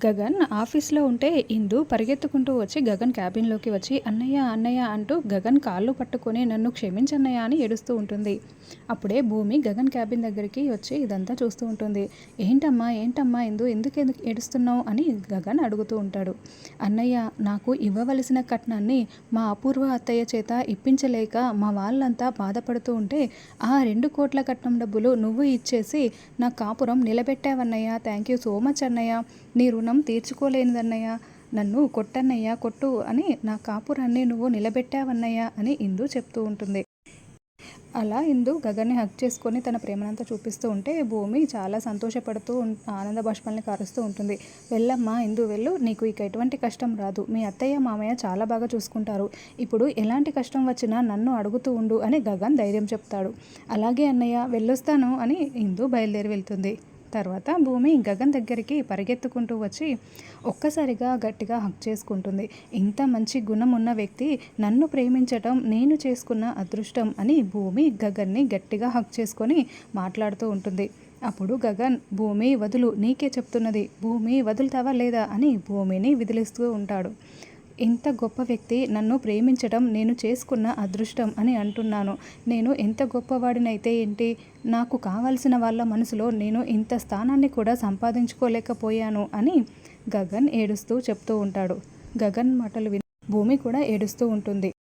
గగన్ ఆఫీస్లో ఉంటే ఇందు పరిగెత్తుకుంటూ వచ్చి గగన్ క్యాబిన్లోకి వచ్చి అన్నయ్య అన్నయ్య అంటూ గగన్ కాళ్ళు పట్టుకొని నన్ను క్షమించన్నయ్య అని ఏడుస్తూ ఉంటుంది. అప్పుడే భూమి గగన్ క్యాబిన్ దగ్గరికి వచ్చి ఇదంతా చూస్తూ ఉంటుంది. ఏంటమ్మా ఏంటమ్మా ఎందుకు ఏడుస్తున్నావు అని గగన్ అడుగుతూ ఉంటాడు. అన్నయ్య, నాకు ఇవ్వవలసిన కట్నాన్ని మా అపూర్వ అత్తయ్య చేత ఇప్పించలేక మా వాళ్ళంతా బాధపడుతూ ఉంటే ఆ 2 కోట్ల కట్నం డబ్బులు నువ్వు ఇచ్చేసి నా కాపురం నిలబెట్టావన్నయ్య. థ్యాంక్ యూ సో మచ్ అన్నయ్య. నీ రుణం తీర్చుకోలేనిదన్నయ్య. నన్ను కొట్టన్నయ్య కొట్టు అని నా కాపురాన్ని నువ్వు నిలబెట్టావన్నయ్య అని ఇందు చెప్తూ ఉంటుంది. అలా ఇందు గగన్ని హగ్ చేసుకొని తన ప్రేమనంతా చూపిస్తూ ఉంటే భూమి చాలా సంతోషపడుతూ ఆనంద బాష్పాలని కారుస్తూ ఉంటుంది. వెళ్ళమ్మా ఇందు వెళ్ళు, నీకు ఇక ఎటువంటి కష్టం రాదు. మీ అత్తయ్య మామయ్య చాలా బాగా చూసుకుంటారు. ఇప్పుడు ఎలాంటి కష్టం వచ్చినా నన్ను అడుగుతూ ఉండు అని గగన్ ధైర్యం చెప్తాడు. అలాగే అన్నయ్య, వెళ్ళొస్తాను అని ఇందు బయలుదేరి వెళ్తుంది. తర్వాత భూమి గగన్ దగ్గరికి పరిగెత్తుకుంటూ వచ్చి ఒక్కసారిగా గట్టిగా హగ్ చేసుకుంటుంది. ఇంత మంచి గుణం ఉన్న వ్యక్తి నన్ను ప్రేమించటం నేను చేసుకున్న అదృష్టం అని భూమి గగన్ని గట్టిగా హగ్ చేసుకొని మాట్లాడుతూ ఉంటుంది. అప్పుడు గగన్, భూమి వదులు, నీకే చెప్తున్నది, భూమి వదులుతావా లేదా అని భూమిని విదిలిస్తూ ఉంటాడు. ఇంత గొప్ప వ్యక్తి నన్ను ప్రేమించడం నేను చేసుకున్న అదృష్టం అని అంటున్నాను. నేను ఎంత గొప్పవాడినైతే ఏంటి, నాకు కావాల్సిన వాళ్ళ మనసులో నేను ఇంత స్థానాన్ని కూడా సంపాదించుకోలేకపోయాను అని గగన్ ఏడుస్తూ చెప్తూ ఉంటాడు. గగన్ మాటలు విని భూమి కూడా ఏడుస్తూ ఉంటుంది.